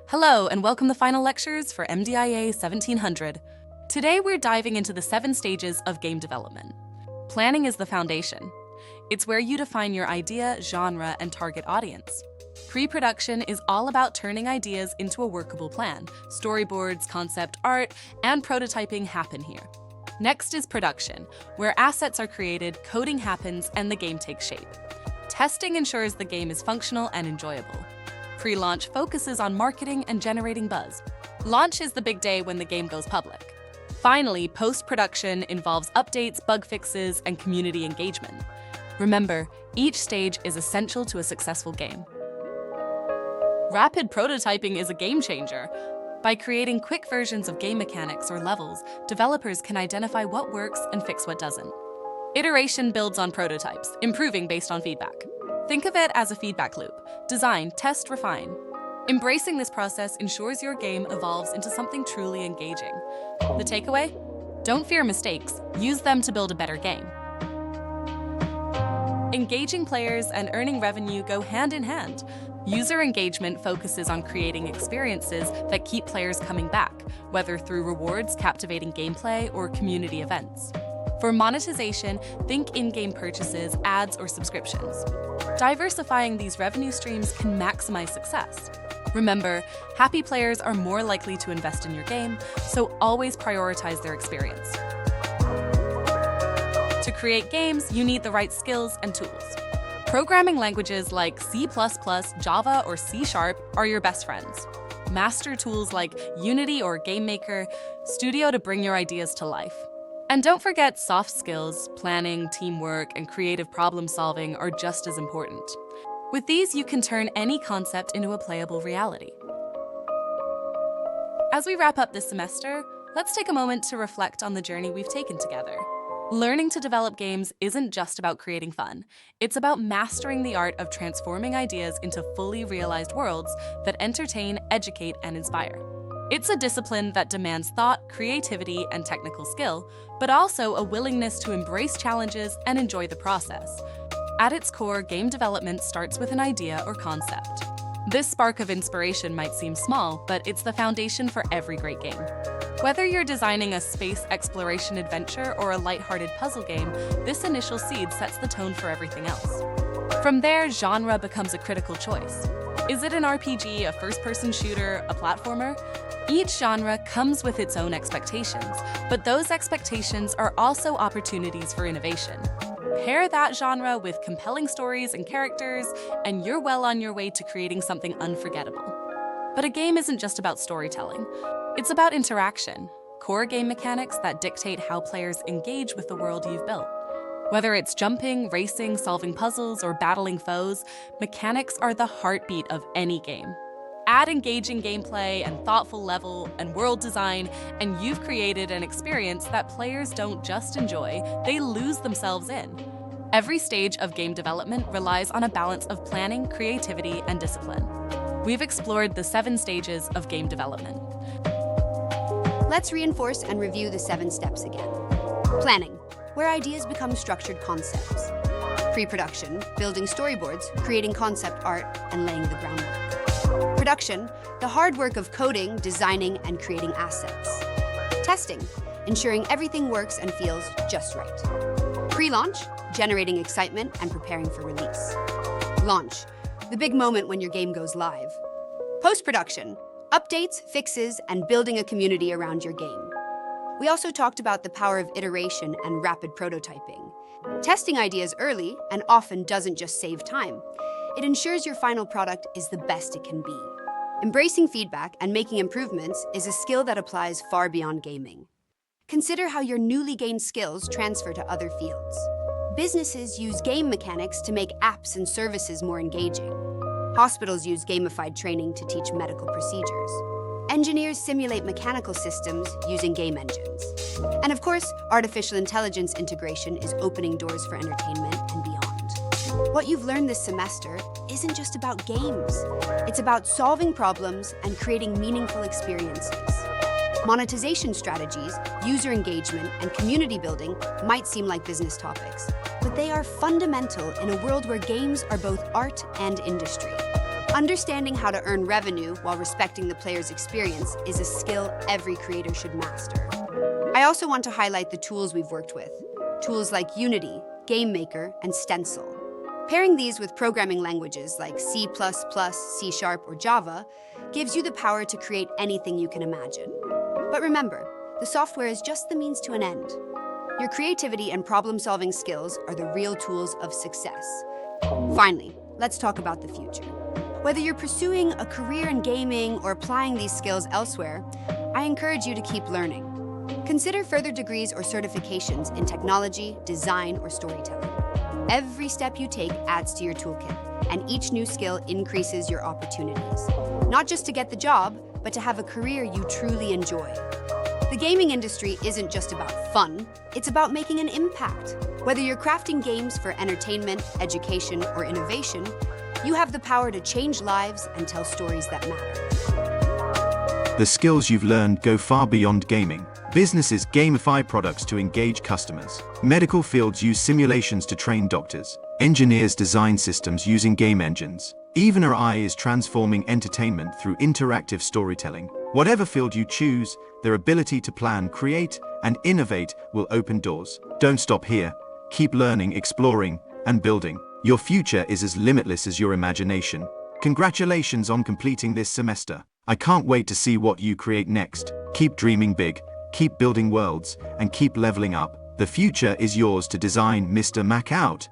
Hello, and welcome to Final Lectures for mdia1700. Today we're diving into the 7 stages of game development. Planning is the foundation. It's where you define your idea, genre, and target audience. Pre-production is all about turning ideas into a workable plan. Storyboards, concept art, and prototyping happen here. Next is production, where assets are created, coding happens, and the game takes shape. Testing ensures the game is functional and enjoyable. Pre-launch focuses on marketing and generating buzz. Launch is the big day when the game goes public. Finally, post-production involves updates, bug fixes, and community engagement. Remember, each stage is essential to a successful game. Rapid prototyping is a game changer. By creating quick versions of game mechanics or levels, developers can identify what works and fix what doesn't. Iteration builds on prototypes, improving based on feedback. Think of it as a feedback loop. Design, test, refine. Embracing this process ensures your game evolves into something truly engaging. The takeaway? Don't fear mistakes. Use them to build a better game. Engaging players and earning revenue go hand in hand. User engagement focuses on creating experiences that keep players coming back, whether through rewards, captivating gameplay, or community events. For monetization, think in-game purchases, ads, or subscriptions. Diversifying these revenue streams can maximize success. Remember, happy players are more likely to invest in your game, so always prioritize their experience. To create games, you need the right skills and tools. Programming languages like C++, Java, or C# are your best friends. Master tools like Unity or GameMaker Studio to bring your ideas to life. And don't forget, soft skills, planning, teamwork, and creative problem solving are just as important. With these, you can turn any concept into a playable reality. As we wrap up this semester, let's take a moment to reflect on the journey we've taken together. Learning to develop games isn't just about creating fun. It's about mastering the art of transforming ideas into fully realized worlds that entertain, educate, and inspire. It's a discipline that demands thought, creativity, and technical skill, but also a willingness to embrace challenges and enjoy the process. At its core, game development starts with an idea or concept. This spark of inspiration might seem small, but it's the foundation for every great game. Whether you're designing a space exploration adventure or a lighthearted puzzle game, this initial seed sets the tone for everything else. From there, genre becomes a critical choice. Is it an RPG, a first-person shooter, a platformer? Each genre comes with its own expectations, but those expectations are also opportunities for innovation. Pair that genre with compelling stories and characters, and you're well on your way to creating something unforgettable. But a game isn't just about storytelling. It's about interaction, core game mechanics that dictate how players engage with the world you've built. Whether it's jumping, racing, solving puzzles, or battling foes, mechanics are the heartbeat of any game. Add engaging gameplay and thoughtful level and world design, and you've created an experience that players don't just enjoy, they lose themselves in. Every stage of game development relies on a balance of planning, creativity, and discipline. We've explored the 7 stages of game development. Let's reinforce and review the 7 steps again. Planning, where ideas become structured concepts. Pre-production, building storyboards, creating concept art, and laying the groundwork. Production, the hard work of coding, designing, and creating assets. Testing, ensuring everything works and feels just right. Pre-launch, generating excitement and preparing for release. Launch, the big moment when your game goes live. Post-production, updates, fixes, and building a community around your game. We also talked about the power of iteration and rapid prototyping. Testing ideas early and often doesn't just save time. It ensures your final product is the best it can be. Embracing feedback and making improvements is a skill that applies far beyond gaming. Consider how your newly gained skills transfer to other fields. Businesses use game mechanics to make apps and services more engaging. Hospitals use gamified training to teach medical procedures. Engineers simulate mechanical systems using game engines. And of course, artificial intelligence integration is opening doors for entertainment and beyond. What you've learned this semester isn't just about games. It's about solving problems and creating meaningful experiences. Monetization strategies, user engagement, and community building might seem like business topics, but they are fundamental in a world where games are both art and industry. Understanding how to earn revenue while respecting the player's experience is a skill every creator should master. I also want to highlight the tools we've worked with. Tools like Unity, GameMaker, and Stencil. Pairing these with programming languages like C++, C#, or Java gives you the power to create anything you can imagine. But remember, the software is just the means to an end. Your creativity and problem-solving skills are the real tools of success. Finally, let's talk about the future. Whether you're pursuing a career in gaming or applying these skills elsewhere, I encourage you to keep learning. Consider further degrees or certifications in technology, design, or storytelling. Every step you take adds to your toolkit, and each new skill increases your opportunities. Not just to get the job, but to have a career you truly enjoy. The gaming industry isn't just about fun, it's about making an impact. Whether you're crafting games for entertainment, education, or innovation, you have the power to change lives and tell stories that matter. The skills you've learned go far beyond gaming. Businesses gamify products to engage customers. Medical fields use simulations to train doctors. Engineers design systems using game engines. Even AI is transforming entertainment through interactive storytelling. Whatever field you choose, their ability to plan, create, and innovate will open doors. Don't stop here. Keep learning, exploring, and building. Your future is as limitless as your imagination. Congratulations on completing this semester. I can't wait to see what you create next. Keep dreaming big, keep building worlds, and keep leveling up. The future is yours to design. Mr. Mac out.